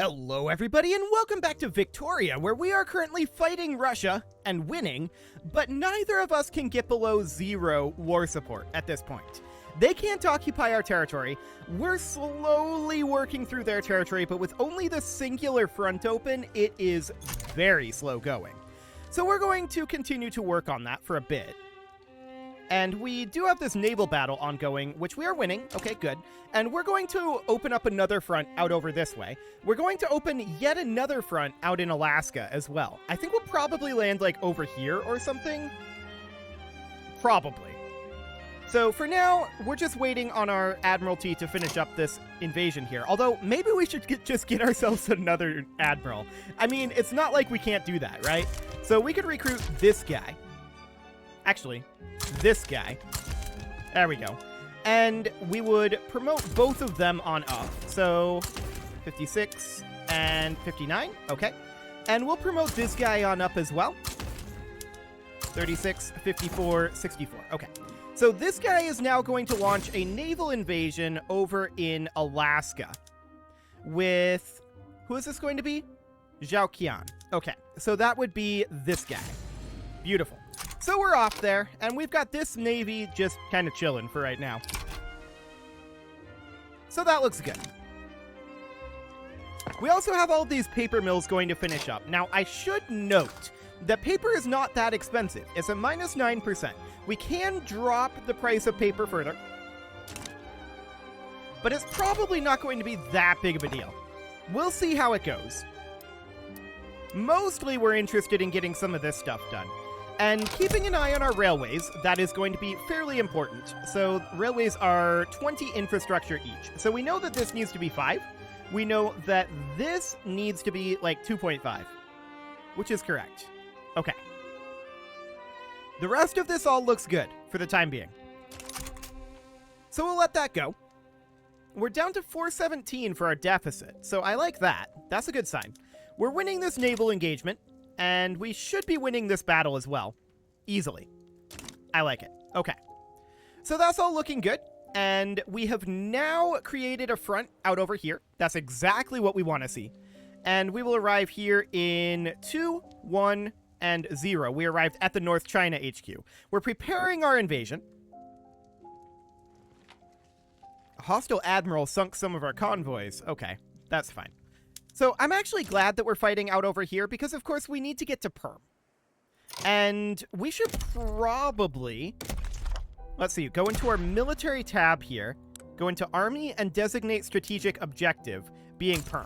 Hello everybody and welcome back to Victoria, where we are currently fighting Russia and winning, but neither of us can get below 0 war support at this point. They can't occupy our territory. We're slowly working through their territory, but with only the singular front open, it is very slow going. So we're going to continue to work on that for a bit. And we do have this naval battle ongoing, which we are winning. Okay, good. And we're going to open up another front out over this way. We're going to open yet another front out in Alaska as well. I think we'll probably land like over here or something. Probably. So for now, we're just waiting on our Admiralty to finish up this invasion here. Although, maybe we should just get ourselves another Admiral. I mean, it's not like we can't do that, right? So we could recruit this guy. Actually, this guy. There we go. And we would promote both of them on up. So 56 and 59. Okay. And we'll promote this guy on up as well. 36, 54, 64. Okay. So this guy is now going to launch a naval invasion over in Alaska with, who is this going to be? Zhaoqian. Okay. So that would be this guy. Beautiful. So we're off there, and we've got this navy just kind of chilling for right now. So that looks good. We also have all of these paper mills going to finish up. Now, I should note that paper is not that expensive. It's a minus 9%. We can drop the price of paper further, but it's probably not going to be that big of a deal. We'll see how it goes. Mostly, we're interested in getting some of this stuff done. And keeping an eye on our railways, that is going to be fairly important. So railways are 20 infrastructure each. So we know that this needs to be 5. We know that this needs to be like 2.5, which is correct. Okay. The rest of this all looks good for the time being. So we'll let that go. We're down to 417 for our deficit, so I like that. That's a good sign. We're winning this naval engagement. And we should be winning this battle as well. Easily. I like it. Okay. So that's all looking good. And we have now created a front out over here. That's exactly what we want to see. And we will arrive here in 2, 1, and 0. We arrived at the North China HQ. We're preparing our invasion. A hostile admiral sunk some of our convoys. Okay, that's fine. So I'm actually glad that we're fighting out over here because, of course, we need to get to Perm. And we should probably, let's see, go into our military tab here, go into Army and designate strategic objective, being Perm.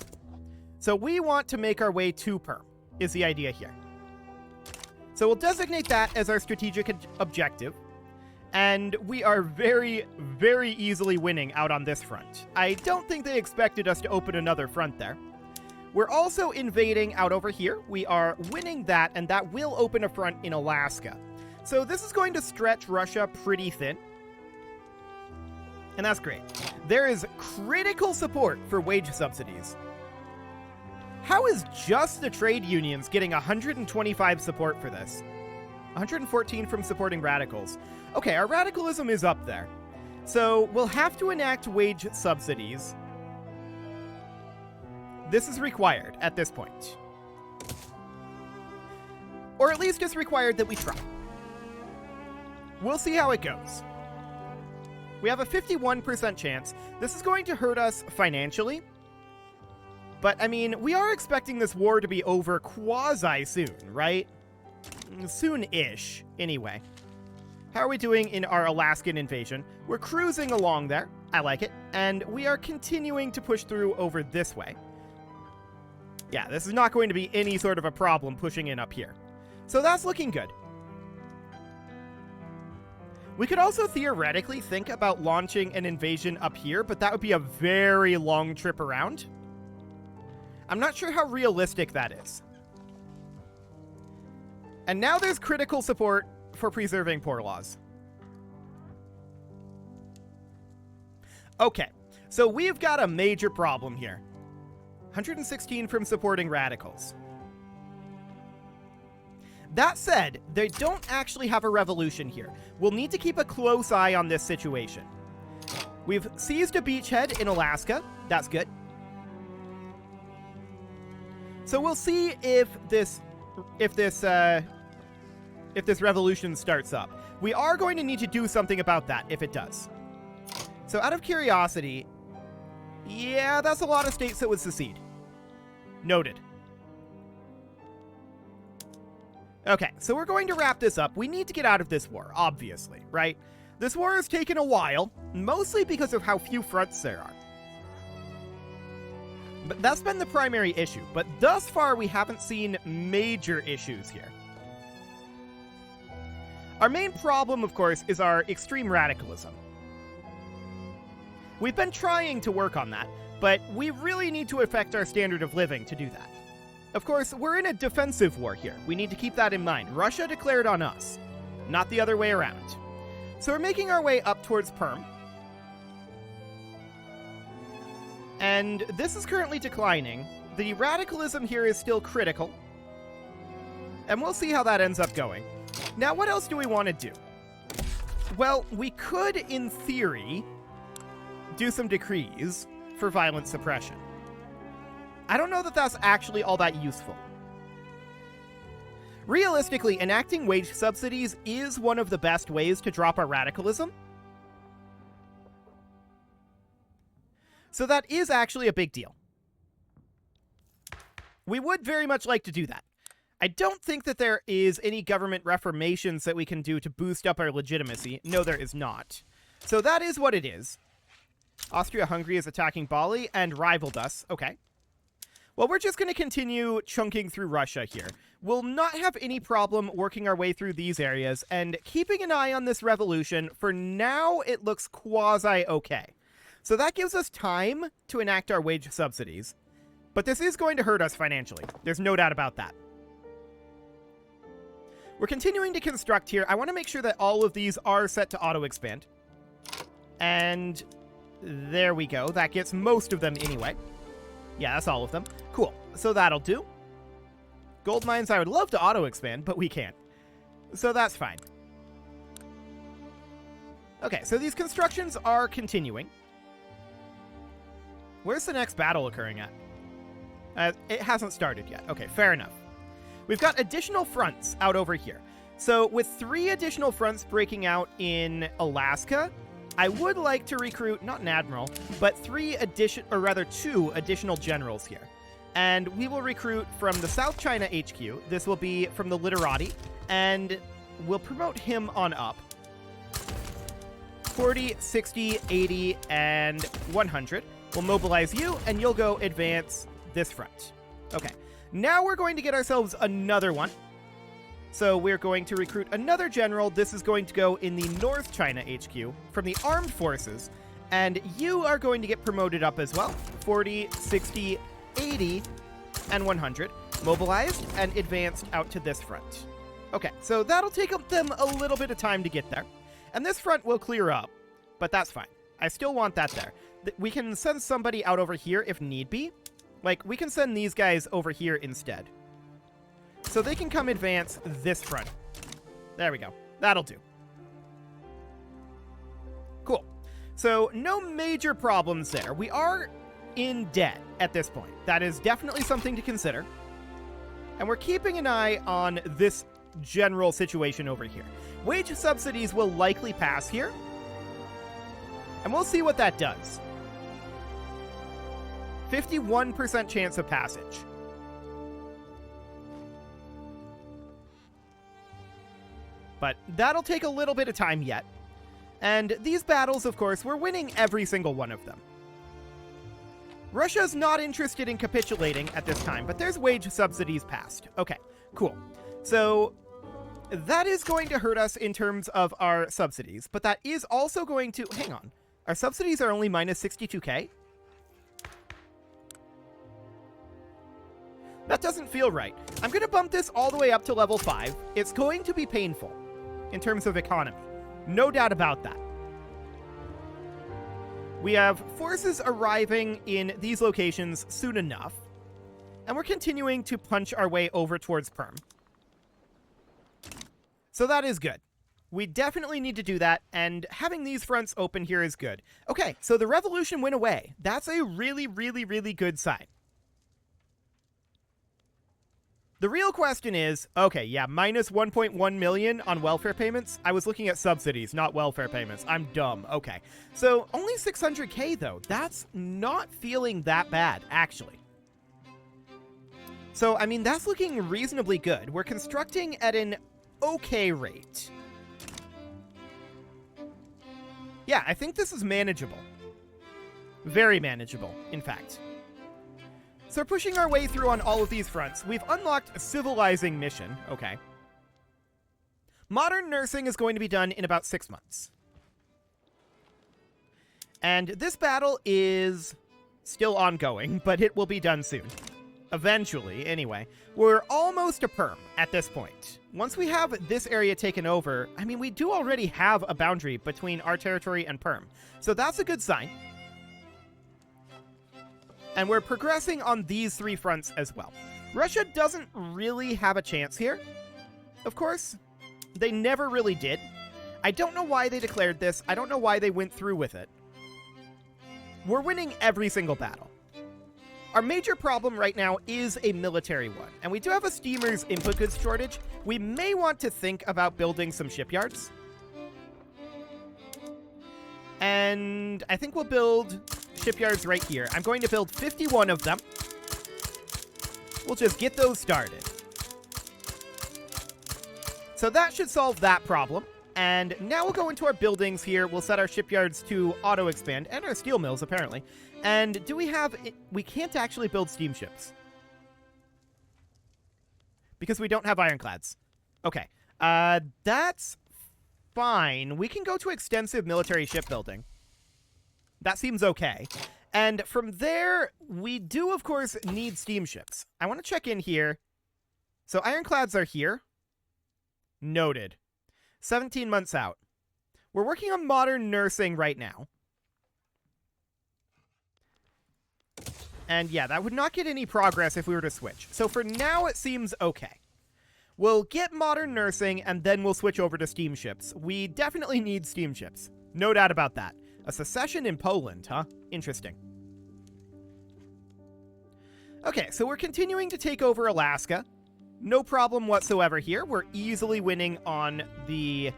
So we want to make our way to Perm, is the idea here. So we'll designate that as our strategic objective. And we are very, very easily winning out on this front. I don't think they expected us to open another front there. We're also invading out over here. We are winning that, and that will open a front in Alaska. So this is going to stretch Russia pretty thin. And that's great. There is critical support for wage subsidies. How is just the trade unions getting 125 support for this? 114 from supporting radicals. Okay, our radicalism is up there. So we'll have to enact wage subsidies. This is required at this point. Or at least it's required that we try. We'll see how it goes. We have a 51% chance. This is going to hurt us financially. But, I mean, we are expecting this war to be over quasi-soon, right? Soon-ish, anyway. How are we doing in our Alaskan invasion? We're cruising along there. I like it. And we are continuing to push through over this way. Yeah, this is not going to be any sort of a problem pushing in up here. So that's looking good. We could also theoretically think about launching an invasion up here, but that would be a very long trip around. I'm not sure how realistic that is. And now there's critical support for preserving poor laws. Okay, so we've got a major problem here. 116 from supporting radicals. That said, they don't actually have a revolution here. We'll need to keep a close eye on this situation. We've seized a beachhead in Alaska. That's good. So we'll see if this revolution starts up. We are going to need to do something about that if it does. So out of curiosity, yeah, that's a lot of states that would secede. Noted. Okay, so we're going to wrap this up. We need to get out of this war, obviously, right? This war has taken a while, mostly because of how few fronts there are. But that's been the primary issue. But thus far, we haven't seen major issues here. Our main problem, of course, is our extreme radicalism. We've been trying to work on that, but we really need to affect our standard of living to do that. Of course, we're in a defensive war here. We need to keep that in mind. Russia declared on us, not the other way around. So we're making our way up towards Perm. And this is currently declining. The radicalism here is still critical. And we'll see how that ends up going. Now, what else do we want to do? Well, we could, in theory, do some decrees for violent suppression. I don't know that that's actually all that useful. Realistically, enacting wage subsidies is one of the best ways to drop our radicalism. So that is actually a big deal. We would very much like to do that. I don't think that there is any government reformations that we can do to boost up our legitimacy. No, there is not. So that is what it is. Austria-Hungary is attacking Bali and rivaled us. Okay. Well, we're just going to continue chunking through Russia here. We'll not have any problem working our way through these areas and keeping an eye on this revolution. For now, it looks quasi-okay. So that gives us time to enact our wage subsidies. But this is going to hurt us financially. There's no doubt about that. We're continuing to construct here. I want to make sure that all of these are set to auto-expand. And there we go. That gets most of them anyway. Yeah, that's all of them. Cool. So that'll do. Gold mines, I would love to auto-expand, but we can't. So that's fine. Okay, so these constructions are continuing. Where's the next battle occurring at? It hasn't started yet. Okay, fair enough. We've got additional fronts out over here. So with 3 additional fronts breaking out in Alaska, I would like to recruit, not an admiral, but 2 additional generals here. And we will recruit from the South China HQ. This will be from the Literati, and we'll promote him on up. 40, 60, 80, and 100. We'll mobilize you, and you'll go advance this front. Okay, now we're going to get ourselves another one. So we're going to recruit another general. This is going to go in the North China HQ from the armed forces. And you are going to get promoted up as well. 40, 60, 80, and 100. Mobilized and advanced out to this front. Okay, so that'll take them a little bit of time to get there. And this front will clear up, but that's fine. I still want that there. We can send somebody out over here if need be. Like, we can send these guys over here instead. So they can come advance this front. There we go. That'll do. Cool. So no major problems there. We are in debt at this point. That is definitely something to consider. And we're keeping an eye on this general situation over here. Wage subsidies will likely pass here. And we'll see what that does. 51% chance of passage. But that'll take a little bit of time yet. And these battles, of course, we're winning every single one of them. Russia's not interested in capitulating at this time, but there's wage subsidies passed. Okay, cool. So that is going to hurt us in terms of our subsidies, but that is also going to... Hang on. Our subsidies are only minus 62k? That doesn't feel right. I'm going to bump this all the way up to level 5. It's going to be painful in terms of economy. No doubt about that. We have forces arriving in these locations soon enough, and we're continuing to punch our way over towards Perm. So that is good. We definitely need to do that, and having these fronts open here is good. Okay, so the revolution went away. That's a really, really, really good sign. The real question is, okay, yeah, minus 1.1 million on welfare payments. I was looking at subsidies, not welfare payments. I'm dumb. Okay. So only 600K though. That's not feeling that bad, actually. So, I mean, that's looking reasonably good. We're constructing at an okay rate. Yeah, I think this is manageable. Very manageable, in fact. So we're pushing our way through on all of these fronts. We've unlocked a civilizing mission. Okay. Modern nursing is going to be done in about 6 months. And this battle is still ongoing, but it will be done soon. Eventually, anyway. We're almost a perm at this point. Once we have this area taken over, I mean, we do already have a boundary between our territory and perm. So that's a good sign. And we're progressing on these 3 fronts as well. Russia doesn't really have a chance here. Of course, they never really did. I don't know why they declared this. I don't know why they went through with it. We're winning every single battle. Our major problem right now is a military one, and we do have a steamer's input goods shortage. We may want to think about building some shipyards. And I think we'll build shipyards right here. I'm going to build 51 of them. We'll just get those started. So that should solve that problem. And now we'll go into our buildings here. We'll set our shipyards to auto-expand, and our steel mills, apparently. And do we have... We can't actually build steamships. Because we don't have ironclads. Okay. That's fine. We can go to extensive military shipbuilding. That seems okay. And from there, we do, of course, need steamships. I want to check in here. So ironclads are here. Noted. 17 months out. We're working on modern nursing right now. And yeah, that would not get any progress if we were to switch. So for now, it seems okay. We'll get modern nursing, and then we'll switch over to steamships. We definitely need steamships. No doubt about that. A secession in Poland, huh? Interesting. Okay, so we're continuing to take over Alaska. No problem whatsoever here. We're easily winning on the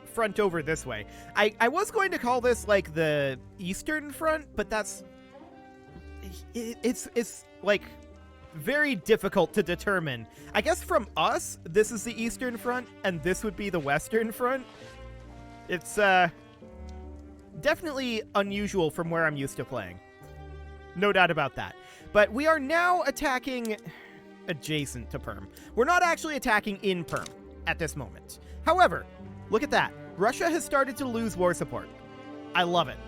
front over this way. I was going to call this, like, the Eastern Front, but that's... It's like, very difficult to determine. I guess from us, this is the Eastern Front, and this would be the Western Front. It's, definitely unusual from where I'm used to playing. No doubt about that. But we are now attacking adjacent to Perm. We're not actually attacking in Perm at this moment. However, look at that. Russia has started to lose war support. I love it.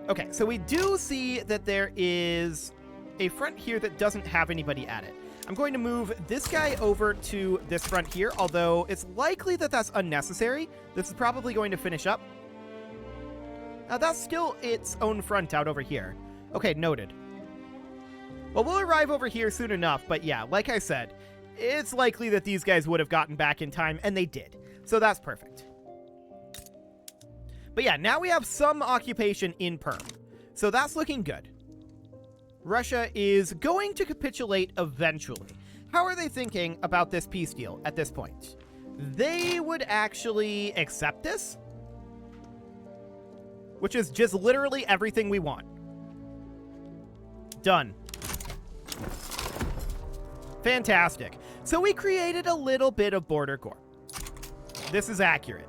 Okay, so we do see that there is a front here that doesn't have anybody at it. I'm going to move this guy over to this front here, although it's likely that that's unnecessary. This is probably going to finish up. That's still its own front out over here. Okay, noted. Well, we'll arrive over here soon enough, but yeah, like I said, it's likely that these guys would have gotten back in time, and they did. So that's perfect. But yeah, now we have some occupation in Perm. So that's looking good. Russia is going to capitulate eventually. How are they thinking about this peace deal at this point? They would actually accept this, which is just literally everything we want. Done. Fantastic. So we created a little bit of border core. This is accurate.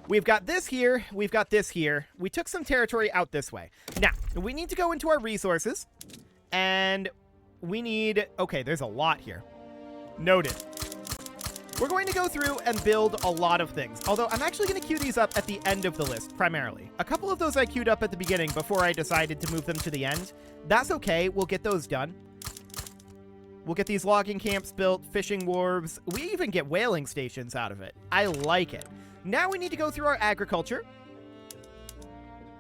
We've got this here. We've got this here. We took some territory out this way. Now, we need to go into our resources. And we need... Okay, there's a lot here. Noted. We're going to go through and build a lot of things. Although, I'm actually going to queue these up at the end of the list, primarily. A couple of those I queued up at the beginning before I decided to move them to the end. That's okay. We'll get those done. We'll get these logging camps built, fishing wharves. We even get whaling stations out of it. I like it. Now we need to go through our agriculture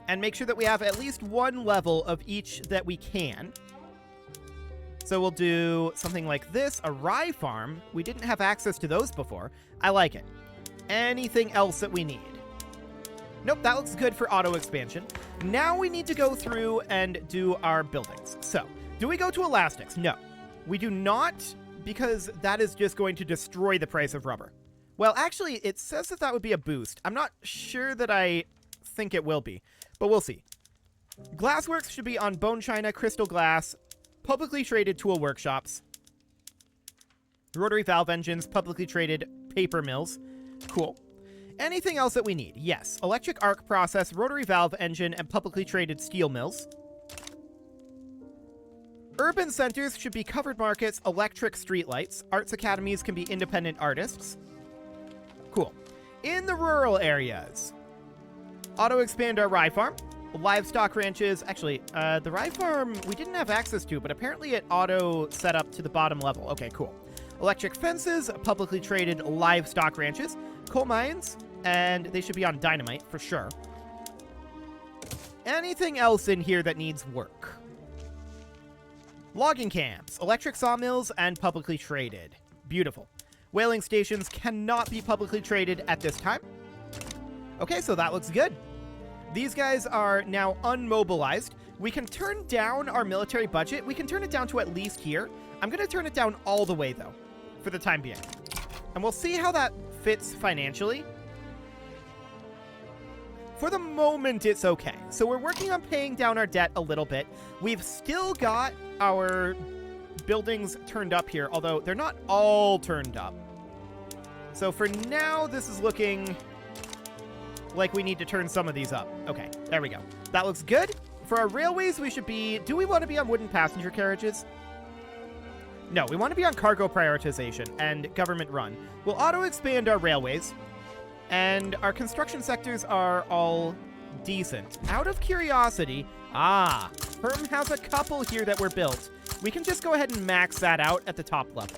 and make sure that we have at least one level of each that we can. So we'll do something like this, a rye farm. We didn't have access to those before. I like it. Anything else that we need? Nope, that looks good for auto expansion. Now we need to go through and do our buildings. So, do we go to elastics? No. We do not because that is just going to destroy the price of rubber. Well, actually, it says that that would be a boost. I'm not sure that I think it will be, but we'll see. Glassworks should be on bone china, crystal glass, publicly traded tool workshops, rotary valve engines, publicly traded paper mills. Cool. Anything else that we need? Yes. Electric arc process, rotary valve engine, and publicly traded steel mills. Urban centers should be covered markets, electric streetlights. Arts academies can be independent artists. Cool. In the rural areas, auto-expand our rye farm. Livestock ranches. Actually, the rye farm we didn't have access to, but apparently it auto set up to the bottom level. Okay, cool. Electric fences, publicly traded livestock ranches, coal mines, and they should be on dynamite for sure. Anything else in here that needs work? Logging camps, electric sawmills, and publicly traded. Beautiful. Whaling stations cannot be publicly traded at this time. Okay, so that looks good. These guys are now unmobilized. We can turn down our military budget. We can turn it down to at least here. I'm going to turn it down all the way, though, for the time being. And we'll see how that fits financially. For the moment, it's okay. So we're working on paying down our debt a little bit. We've still got our buildings turned up here, although they're not all turned up. So for now, this is looking like we need to turn some of these up. Okay, there we go. That looks good. For our railways, we should be... Do we want to be on wooden passenger carriages? No, we want to be on cargo prioritization and government run. We'll auto-expand our railways, and our construction sectors are all decent. Out of curiosity... Perm has a couple here that were built. We can just go ahead and max that out at the top level.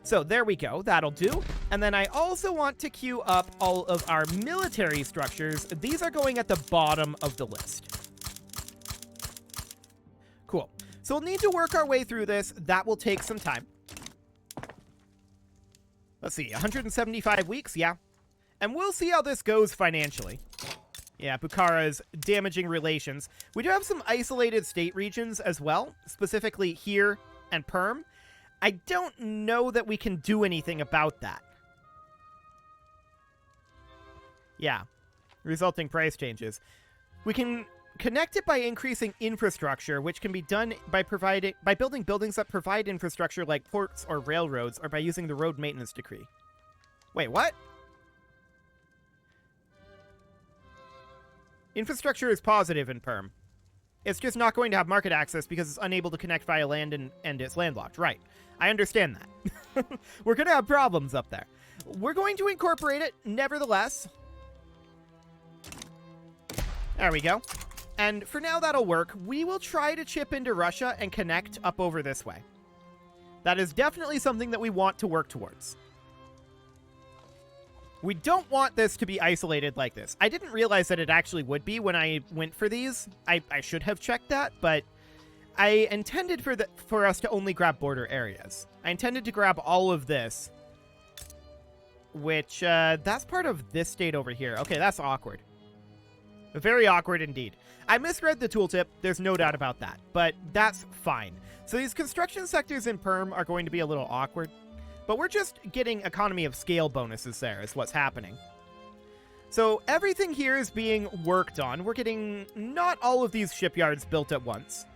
So there we go, that'll do. And then I also want to queue up all of our military structures. These are going at the bottom of the list. Cool. So we'll need to work our way through this. That will take some time. Let's see, 175 weeks, yeah. And we'll see how this goes financially. Yeah, Bukhara's damaging relations. We do have some isolated state regions as well, specifically here and Perm. I don't know that we can do anything about that. Yeah, resulting price changes. We can connect it by increasing infrastructure, which can be done by building buildings that provide infrastructure like ports or railroads, or by using the road maintenance decree. Wait, what? Infrastructure is positive in Perm. It's just not going to have market access because it's unable to connect via land and it's landlocked. Right. I understand that. We're going to have problems up there. We're going to incorporate it, nevertheless. There we go. And for now, that'll work. We will try to chip into Russia and connect up over this way. That is definitely something that we want to work towards. We don't want this to be isolated like this. I didn't realize that it actually would be when I went for these. I should have checked that, but I intended for us to only grab border areas. I intended to grab all of this, which, that's part of this state over here. Okay, that's awkward. Very awkward indeed. I misread the tooltip, there's no doubt about that, but that's fine. So these construction sectors in Perm are going to be a little awkward, but we're just getting economy of scale bonuses there is what's happening. So everything here is being worked on. We're getting not all of these shipyards built at once.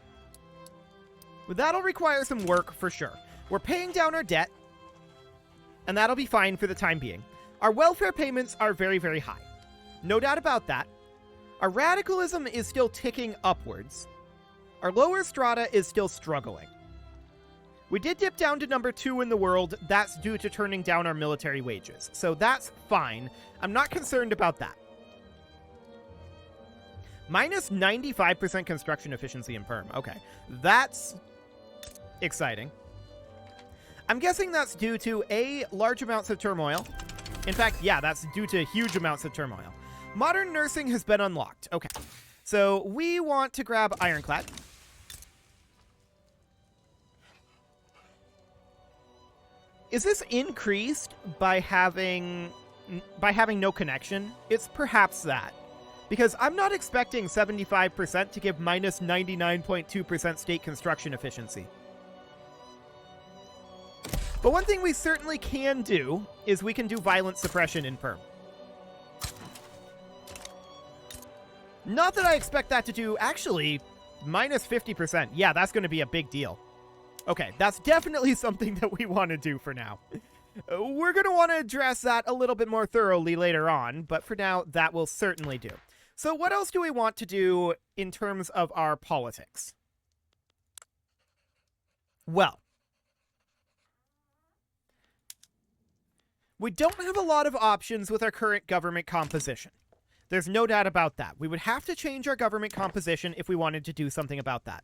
But that'll require some work for sure. We're paying down our debt, and that'll be fine for the time being. Our welfare payments are very, very high. No doubt about that. Our radicalism is still ticking upwards. Our lower strata is still struggling. We did dip down to number 2 in the world. That's due to turning down our military wages. So that's fine. I'm not concerned about that. Minus 95% construction efficiency in Perm. Okay. That's exciting. I'm guessing that's due to, A, large amounts of turmoil. In fact, yeah, that's due to huge amounts of turmoil. Modern nursing has been unlocked. Okay. So we want to grab Ironclad. Is this increased by having no connection? It's perhaps that. Because I'm not expecting 75% to give minus 99.2% state construction efficiency. But one thing we certainly can do is we can do violent suppression in perm. Not that I expect that to do, actually, minus 50%. Yeah, that's going to be a big deal. Okay, that's definitely something that we want to do for now. We're going to want to address that a little bit more thoroughly later on, but for now, that will certainly do. So what else do we want to do in terms of our politics? Well, we don't have a lot of options with our current government composition. There's no doubt about that. We would have to change our government composition if we wanted to do something about that.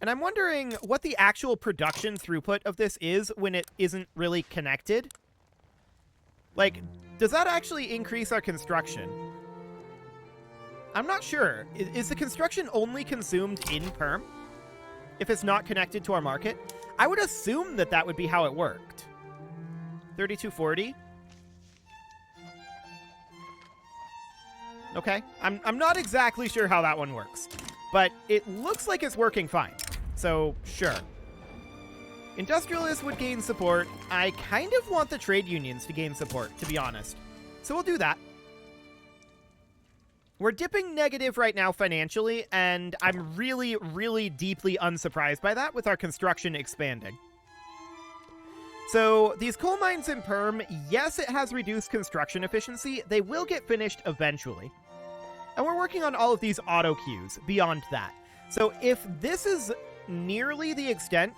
And I'm wondering what the actual production throughput of this is when it isn't really connected. Like, does that actually increase our construction? I'm not sure. Is the construction only consumed in perm if it's not connected to our market? I would assume that that would be how it worked. 3240. Okay, I'm not exactly sure how that one works, but it looks like it's working fine. So, sure. Industrialists would gain support. I kind of want the trade unions to gain support, to be honest. So we'll do that. We're dipping negative right now financially, and I'm really, really deeply unsurprised by that with our construction expanding. So these coal mines in perm, yes, it has reduced construction efficiency. They will get finished eventually. And we're working on all of these auto queues beyond that. So if this is nearly the extent...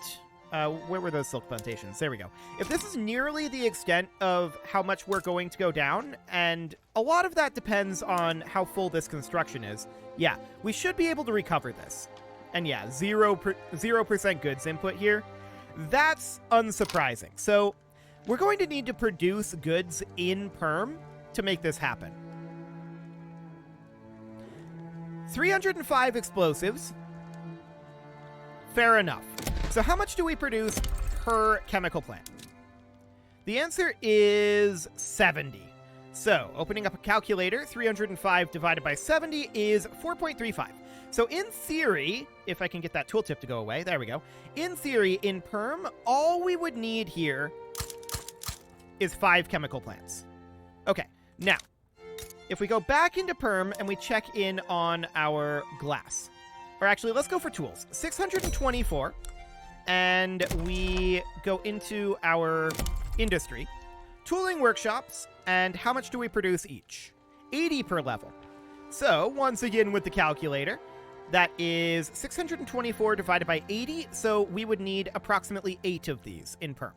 where were those silk plantations? There we go. If this is nearly the extent of how much we're going to go down, and a lot of that depends on how full this construction is, yeah, we should be able to recover this. And yeah, 0% goods input here. That's unsurprising. So we're going to need to produce goods in perm to make this happen. 305 explosives. Fair enough. So how much do we produce per chemical plant? The answer is 70. So opening up a calculator, 305 divided by 70 is 4.35. So in theory, if I can get that tooltip to go away, there we go. In theory, in perm, all we would need here is 5 chemical plants. Okay, now, if we go back into perm and we check in on our glass, or actually, let's go for tools. 624, and we go into our industry. Tooling workshops, and how much do we produce each? 80 per level. So, once again with the calculator, that is 624 divided by 80, so we would need approximately 8 of these in perm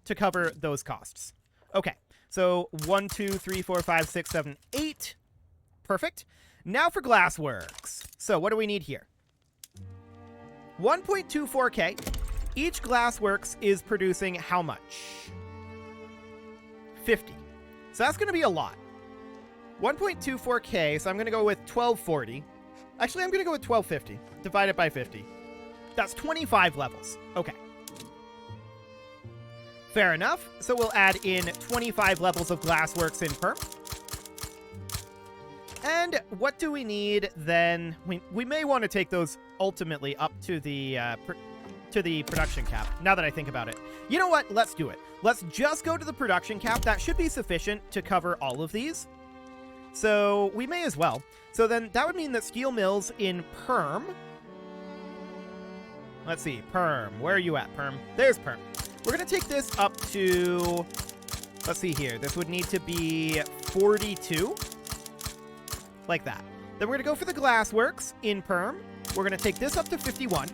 to cover those costs. Okay, so 1, 2, 3, 4, 5, 6, 7, 8. Perfect. Now for glassworks. So what do we need here? 1.24k. Each glassworks is producing how much? 50. So that's going to be a lot. 1.24k, so I'm going to go with 1240. Actually, I'm going to go with 1250 divided by 50. That's 25 levels. Okay. Fair enough. So we'll add in 25 levels of glassworks in perm. And what do we need then? We may want to take those ultimately up to the production cap, now that I think about it. You know what? Let's do it. Let's just go to the production cap. That should be sufficient to cover all of these. So we may as well. So then that would mean that steel mills in perm... Let's see, perm. Where are you at, perm? There's perm. We're going to take this up to... Let's see here. This would need to be 42. Like that. Then we're going to go for the glassworks in perm. We're going to take this up to 51.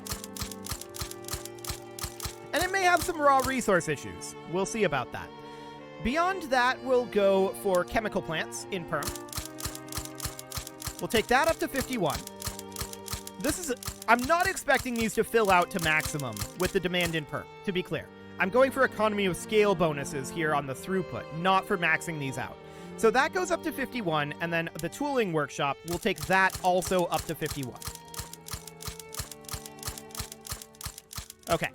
And it may have some raw resource issues. We'll see about that. Beyond that, we'll go for chemical plants in perm. We'll take that up to 51. This is... I'm not expecting these to fill out to maximum with the demand in perm, to be clear. I'm going for economy of scale bonuses here on the throughput, not for maxing these out. So that goes up to 51, and then the tooling workshop will take that also up to 51. Okay.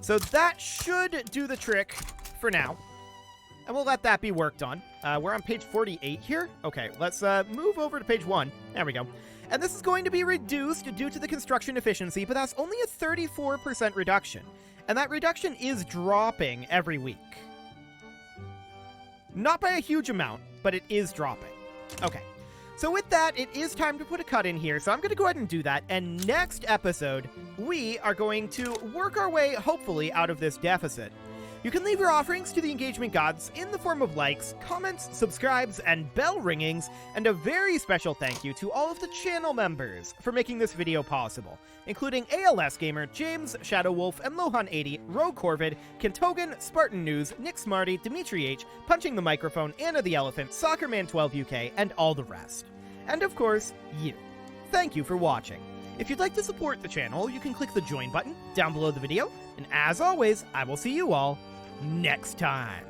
So that should do the trick for now. And we'll let that be worked on. We're on page 48 here. Okay, let's move over to page 1. There we go. And this is going to be reduced due to the construction efficiency, but that's only a 34% reduction. And that reduction is dropping every week. Not by a huge amount, but it is dropping. Okay. So with that, it is time to put a cut in here, so I'm going to go ahead and do that, and next episode, we are going to work our way, hopefully, out of this deficit. You can leave your offerings to the engagement gods in the form of likes, comments, subscribes, and bell ringings, and a very special thank you to all of the channel members for making this video possible, including ALS Gamer, James, Shadow Wolf, and Lohan80, Rogue Corvid, Kentogan, Spartan News, Nick Smarty, Dimitri H, Punching the Microphone, Anna the Elephant, Soccerman12 UK, and all the rest. And of course, you. Thank you for watching. If you'd like to support the channel, you can click the join button down below the video, and as always, I will see you all next time.